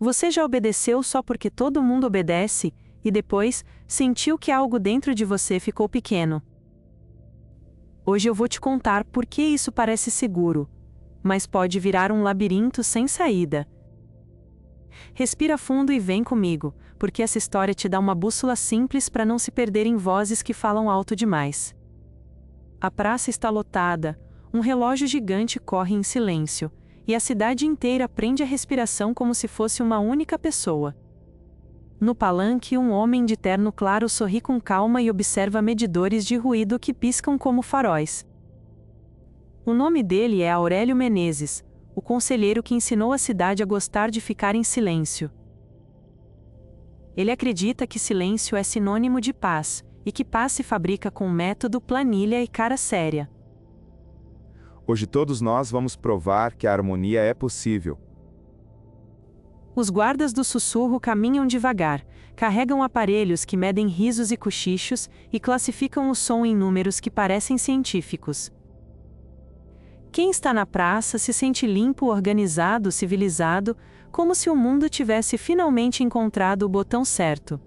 Você já obedeceu só porque todo mundo obedece, e depois, sentiu que algo dentro de você ficou pequeno. Hoje eu vou te contar por que isso parece seguro, mas pode virar um labirinto sem saída. Respira fundo e vem comigo, porque essa história te dá uma bússola simples para não se perder em vozes que falam alto demais. A praça está lotada, um relógio gigante corre em silêncio, e a cidade inteira prende a respiração como se fosse uma única pessoa. No palanque, um homem de terno claro sorri com calma e observa medidores de ruído que piscam como faróis. O nome dele é Aurélio Menezes, o conselheiro que ensinou a cidade a gostar de ficar em silêncio. Ele acredita que silêncio é sinônimo de paz, e que paz se fabrica com método, planilha e cara séria. Hoje todos nós vamos provar que a harmonia é possível. Os guardas do sussurro caminham devagar, carregam aparelhos que medem risos e cochichos e classificam o som em números que parecem científicos. Quem está na praça se sente limpo, organizado, civilizado, como se o mundo tivesse finalmente encontrado o botão certo.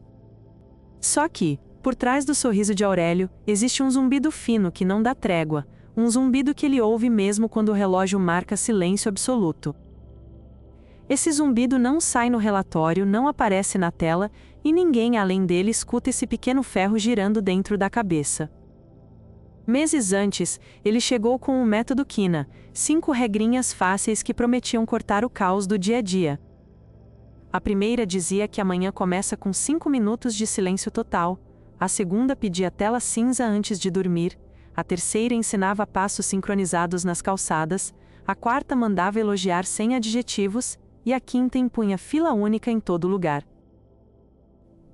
Só que, por trás do sorriso de Aurélio, existe um zumbido fino que não dá trégua, um zumbido que ele ouve mesmo quando o relógio marca silêncio absoluto. Esse zumbido não sai no relatório, não aparece na tela, e ninguém além dele escuta esse pequeno ferro girando dentro da cabeça. Meses antes, ele chegou com o método Quina, 5 regrinhas fáceis que prometiam cortar o caos do dia a dia. A primeira dizia que amanhã começa com 5 minutos de silêncio total, a segunda pedia tela cinza antes de dormir, a terceira ensinava passos sincronizados nas calçadas, a quarta mandava elogiar sem adjetivos, e a quinta impunha fila única em todo lugar.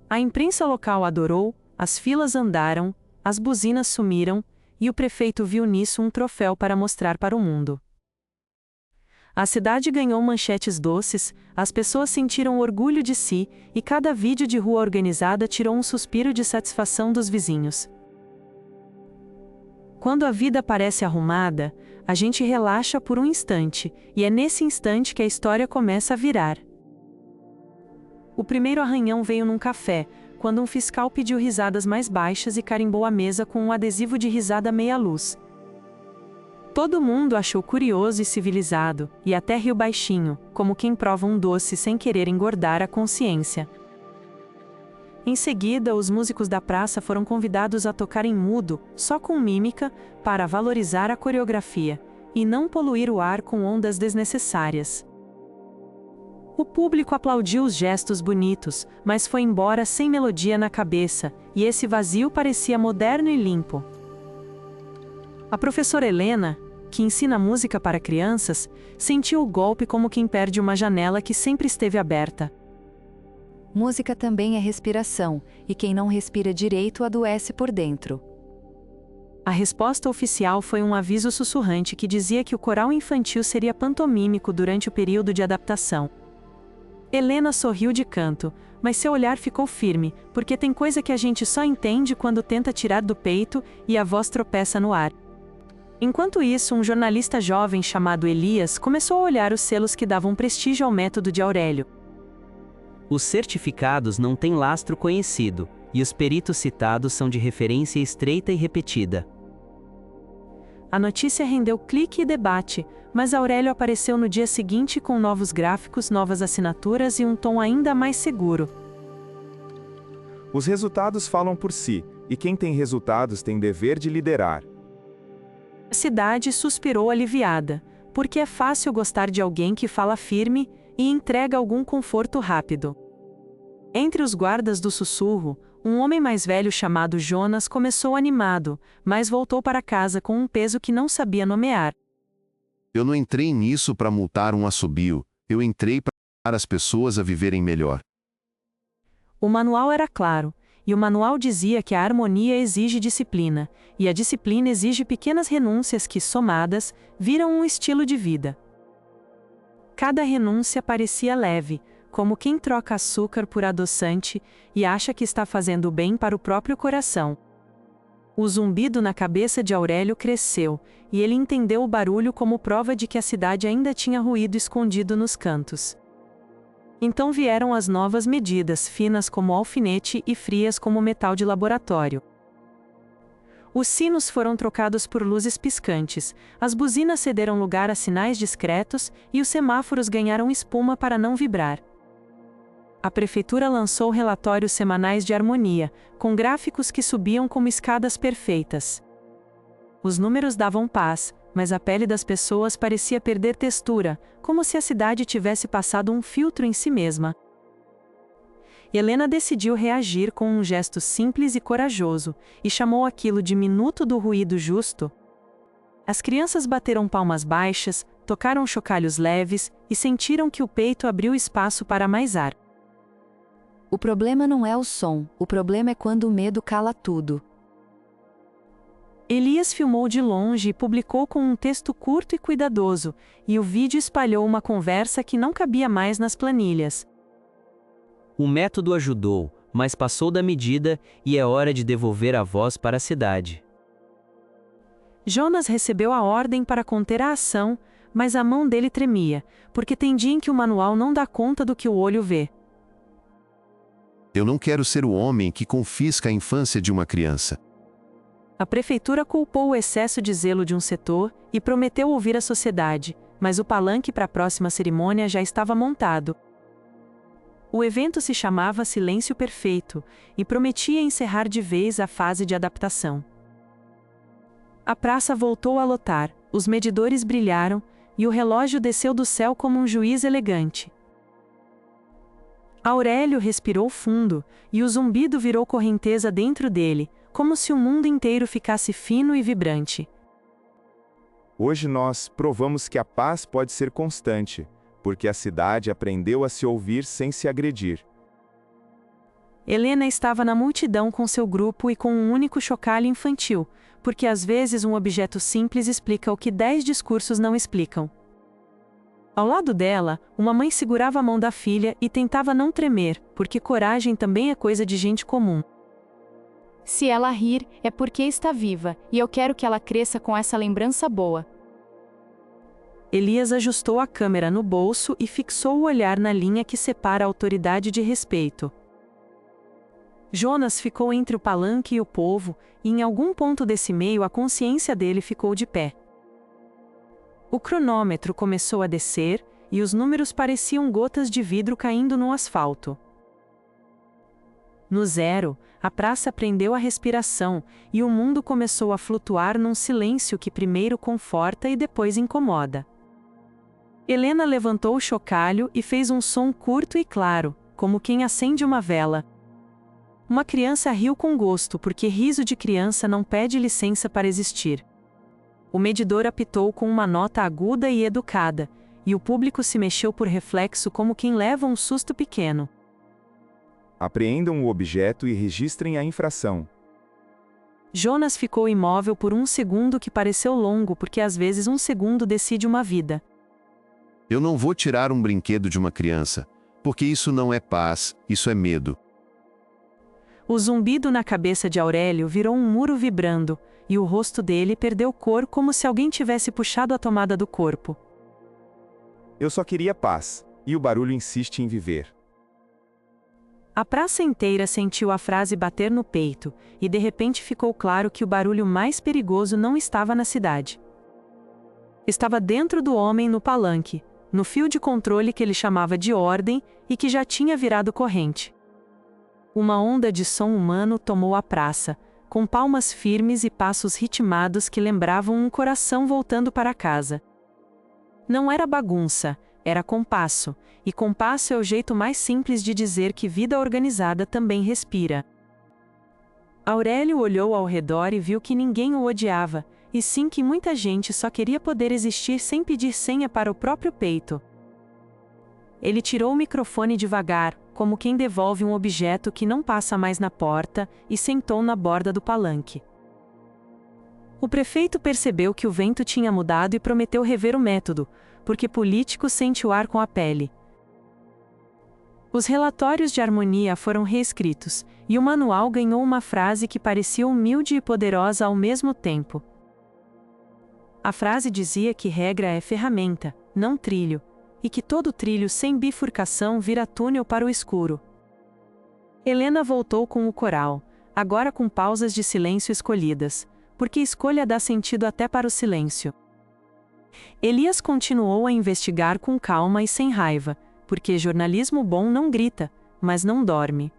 A imprensa local adorou, as filas andaram, as buzinas sumiram, e o prefeito viu nisso um troféu para mostrar para o mundo. A cidade ganhou manchetes doces, as pessoas sentiram orgulho de si, e cada vídeo de rua organizada tirou um suspiro de satisfação dos vizinhos. Quando a vida parece arrumada, a gente relaxa por um instante, e é nesse instante que a história começa a virar. O primeiro arranhão veio num café, quando um fiscal pediu risadas mais baixas e carimbou a mesa com um adesivo de risada meia-luz. Todo mundo achou curioso e civilizado, e até riu baixinho, como quem prova um doce sem querer engordar a consciência. Em seguida, os músicos da praça foram convidados a tocar em mudo, só com mímica, para valorizar a coreografia, e não poluir o ar com ondas desnecessárias. O público aplaudiu os gestos bonitos, mas foi embora sem melodia na cabeça, e esse vazio parecia moderno e limpo. A professora Helena, que ensina música para crianças, sentiu o golpe como quem perde uma janela que sempre esteve aberta. Música também é respiração, e quem não respira direito adoece por dentro. A resposta oficial foi um aviso sussurrante que dizia que o coral infantil seria pantomímico durante o período de adaptação. Helena sorriu de canto, mas seu olhar ficou firme, porque tem coisa que a gente só entende quando tenta tirar do peito e a voz tropeça no ar. Enquanto isso, um jornalista jovem chamado Elias começou a olhar os selos que davam prestígio ao método de Aurélio. Os certificados não têm lastro conhecido, e os peritos citados são de referência estreita e repetida. A notícia rendeu clique e debate, mas Aurélio apareceu no dia seguinte com novos gráficos, novas assinaturas e um tom ainda mais seguro. Os resultados falam por si, e quem tem resultados tem dever de liderar. A cidade suspirou aliviada, porque é fácil gostar de alguém que fala firme e entrega algum conforto rápido. Entre os guardas do sussurro, um homem mais velho chamado Jonas começou animado, mas voltou para casa com um peso que não sabia nomear. Eu não entrei nisso para multar um assobio, eu entrei para ajudar as pessoas a viverem melhor. O manual era claro, e o manual dizia que a harmonia exige disciplina, e a disciplina exige pequenas renúncias que, somadas, viram um estilo de vida. Cada renúncia parecia leve, como quem troca açúcar por adoçante e acha que está fazendo bem para o próprio coração. O zumbido na cabeça de Aurélio cresceu, e ele entendeu o barulho como prova de que a cidade ainda tinha ruído escondido nos cantos. Então vieram as novas medidas, finas como alfinete e frias como metal de laboratório. Os sinos foram trocados por luzes piscantes, as buzinas cederam lugar a sinais discretos e os semáforos ganharam espuma para não vibrar. A prefeitura lançou relatórios semanais de harmonia, com gráficos que subiam como escadas perfeitas. Os números davam paz, mas a pele das pessoas parecia perder textura, como se a cidade tivesse passado um filtro em si mesma. Helena decidiu reagir com um gesto simples e corajoso, e chamou aquilo de minuto do ruído justo. As crianças bateram palmas baixas, tocaram chocalhos leves e sentiram que o peito abriu espaço para mais ar. O problema não é o som, o problema é quando o medo cala tudo. Elias filmou de longe e publicou com um texto curto e cuidadoso, e o vídeo espalhou uma conversa que não cabia mais nas planilhas. O método ajudou, mas passou da medida e é hora de devolver a voz para a cidade. Jonas recebeu a ordem para conter a ação, mas a mão dele tremia, porque tem dia em que o manual não dá conta do que o olho vê. Eu não quero ser o homem que confisca a infância de uma criança. A prefeitura culpou o excesso de zelo de um setor e prometeu ouvir a sociedade, mas o palanque para a próxima cerimônia já estava montado. O evento se chamava Silêncio Perfeito e prometia encerrar de vez a fase de adaptação. A praça voltou a lotar, os medidores brilharam e o relógio desceu do céu como um juiz elegante. Aurélio respirou fundo, e o zumbido virou correnteza dentro dele, como se o mundo inteiro ficasse fino e vibrante. Hoje nós provamos que a paz pode ser constante, porque a cidade aprendeu a se ouvir sem se agredir. Helena estava na multidão com seu grupo e com um único chocalho infantil, porque às vezes um objeto simples explica o que 10 discursos não explicam. Ao lado dela, uma mãe segurava a mão da filha e tentava não tremer, porque coragem também é coisa de gente comum. Se ela rir, é porque está viva, e eu quero que ela cresça com essa lembrança boa. Elias ajustou a câmera no bolso e fixou o olhar na linha que separa a autoridade de respeito. Jonas ficou entre o palanque e o povo, e em algum ponto desse meio a consciência dele ficou de pé. O cronômetro começou a descer, e os números pareciam gotas de vidro caindo no asfalto. No zero, a praça prendeu a respiração, e o mundo começou a flutuar num silêncio que primeiro conforta e depois incomoda. Helena levantou o chocalho e fez um som curto e claro, como quem acende uma vela. Uma criança riu com gosto, porque riso de criança não pede licença para existir. O medidor apitou com uma nota aguda e educada, e o público se mexeu por reflexo como quem leva um susto pequeno. Apreendam o objeto e registrem a infração. Jonas ficou imóvel por um segundo que pareceu longo, porque às vezes um segundo decide uma vida. Eu não vou tirar um brinquedo de uma criança, porque isso não é paz, isso é medo. O zumbido na cabeça de Aurélio virou um muro vibrando, e o rosto dele perdeu cor como se alguém tivesse puxado a tomada do corpo. Eu só queria paz, e o barulho insiste em viver. A praça inteira sentiu a frase bater no peito, e de repente ficou claro que o barulho mais perigoso não estava na cidade. Estava dentro do homem no palanque, no fio de controle que ele chamava de ordem e que já tinha virado corrente. Uma onda de som humano tomou a praça, com palmas firmes e passos ritmados que lembravam um coração voltando para casa. Não era bagunça, era compasso, e compasso é o jeito mais simples de dizer que vida organizada também respira. Aurélio olhou ao redor e viu que ninguém o odiava, e sim que muita gente só queria poder existir sem pedir senha para o próprio peito. Ele tirou o microfone devagar, como quem devolve um objeto que não passa mais na porta, e sentou na borda do palanque. O prefeito percebeu que o vento tinha mudado e prometeu rever o método, porque político sente o ar com a pele. Os relatórios de harmonia foram reescritos, e o manual ganhou uma frase que parecia humilde e poderosa ao mesmo tempo. A frase dizia que regra é ferramenta, não trilho, e que todo trilho sem bifurcação vira túnel para o escuro. Helena voltou com o coral, agora com pausas de silêncio escolhidas, porque escolha dá sentido até para o silêncio. Elias continuou a investigar com calma e sem raiva, porque jornalismo bom não grita, mas não dorme.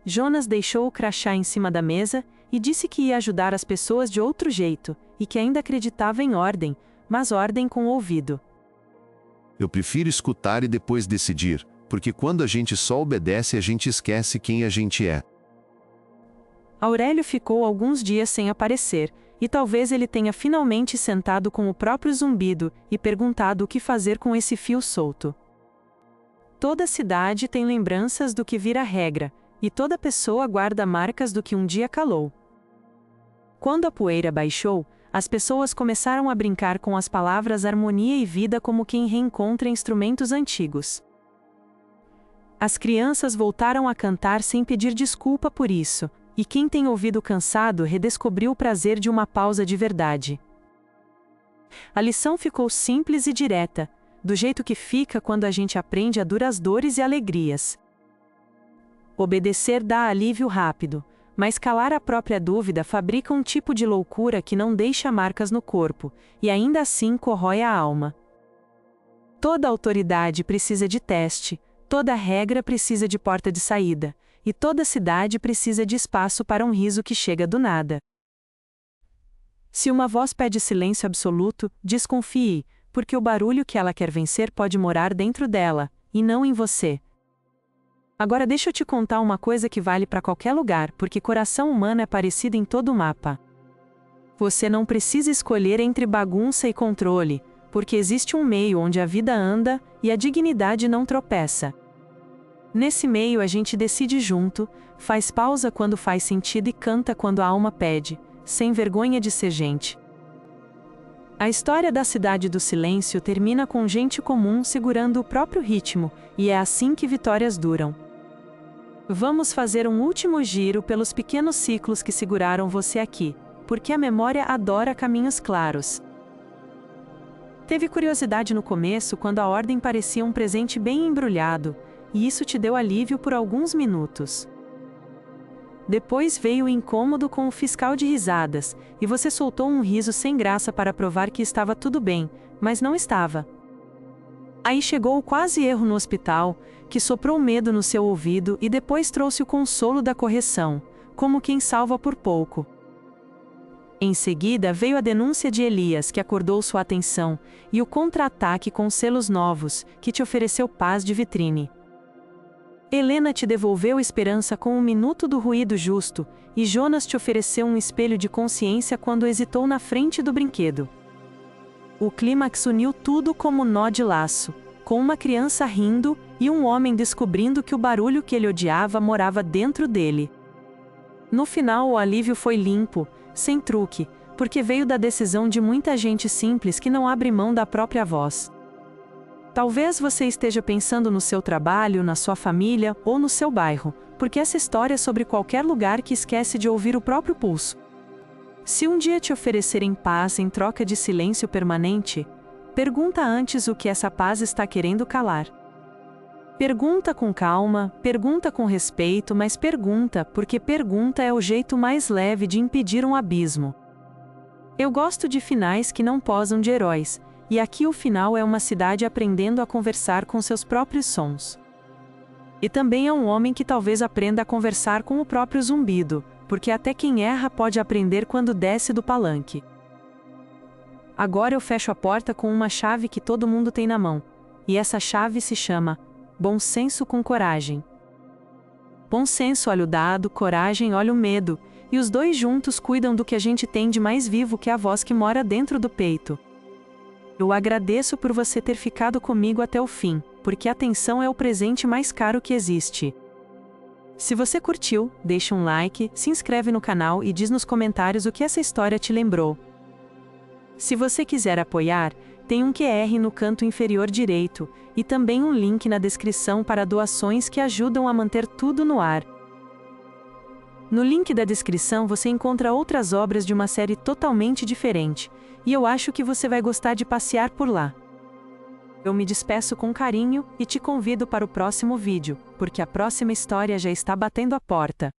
Jonas deixou o crachá em cima da mesa e disse que ia ajudar as pessoas de outro jeito, e que ainda acreditava em ordem, mas ordem com o ouvido. Eu prefiro escutar e depois decidir, porque quando a gente só obedece a gente esquece quem a gente é. Aurélio ficou alguns dias sem aparecer, e talvez ele tenha finalmente sentado com o próprio zumbido e perguntado o que fazer com esse fio solto. Toda cidade tem lembranças do que vira regra, e toda pessoa guarda marcas do que um dia calou. Quando a poeira baixou, as pessoas começaram a brincar com as palavras harmonia e vida como quem reencontra instrumentos antigos. As crianças voltaram a cantar sem pedir desculpa por isso, e quem tem ouvido cansado redescobriu o prazer de uma pausa de verdade. A lição ficou simples e direta, do jeito que fica quando a gente aprende a duras dores e alegrias. Obedecer dá alívio rápido, mas calar a própria dúvida fabrica um tipo de loucura que não deixa marcas no corpo, e ainda assim corrói a alma. Toda autoridade precisa de teste, toda regra precisa de porta de saída, e toda cidade precisa de espaço para um riso que chega do nada. Se uma voz pede silêncio absoluto, desconfie, porque o barulho que ela quer vencer pode morar dentro dela, e não em você. Agora deixa eu te contar uma coisa que vale para qualquer lugar, porque coração humano é parecido em todo o mapa. Você não precisa escolher entre bagunça e controle, porque existe um meio onde a vida anda e a dignidade não tropeça. Nesse meio a gente decide junto, faz pausa quando faz sentido e canta quando a alma pede, sem vergonha de ser gente. A história da Cidade do Silêncio termina com gente comum segurando o próprio ritmo, e é assim que vitórias duram. Vamos fazer um último giro pelos pequenos ciclos que seguraram você aqui, porque a memória adora caminhos claros. Teve curiosidade no começo quando a ordem parecia um presente bem embrulhado, e isso te deu alívio por alguns minutos. Depois veio o incômodo com o fiscal de risadas, e você soltou um riso sem graça para provar que estava tudo bem, mas não estava. Aí chegou o quase erro no hospital, que soprou medo no seu ouvido e depois trouxe o consolo da correção, como quem salva por pouco. Em seguida veio a denúncia de Elias, que acordou sua atenção, e o contra-ataque com selos novos, que te ofereceu paz de vitrine. Helena te devolveu esperança com um minuto do ruído justo, e Jonas te ofereceu um espelho de consciência quando hesitou na frente do brinquedo. O clímax uniu tudo como nó de laço, com uma criança rindo e um homem descobrindo que o barulho que ele odiava morava dentro dele. No final o alívio foi limpo, sem truque, porque veio da decisão de muita gente simples que não abre mão da própria voz. Talvez você esteja pensando no seu trabalho, na sua família ou no seu bairro, porque essa história é sobre qualquer lugar que esquece de ouvir o próprio pulso. Se um dia te oferecerem paz em troca de silêncio permanente, pergunta antes o que essa paz está querendo calar. Pergunta com calma, pergunta com respeito, mas pergunta, porque pergunta é o jeito mais leve de impedir um abismo. Eu gosto de finais que não posam de heróis, e aqui o final é uma cidade aprendendo a conversar com seus próprios sons. E também é um homem que talvez aprenda a conversar com o próprio zumbido, porque até quem erra pode aprender quando desce do palanque. Agora eu fecho a porta com uma chave que todo mundo tem na mão, e essa chave se chama bom senso com coragem. Bom senso olha o dado, coragem olha o medo, e os dois juntos cuidam do que a gente tem de mais vivo que a voz que mora dentro do peito. Eu agradeço por você ter ficado comigo até o fim, porque a atenção é o presente mais caro que existe. Se você curtiu, deixa um like, se inscreve no canal e diz nos comentários o que essa história te lembrou. Se você quiser apoiar, tem um QR no canto inferior direito, e também um link na descrição para doações que ajudam a manter tudo no ar. No link da descrição você encontra outras obras de uma série totalmente diferente, e eu acho que você vai gostar de passear por lá. Eu me despeço com carinho e te convido para o próximo vídeo, porque a próxima história já está batendo a porta.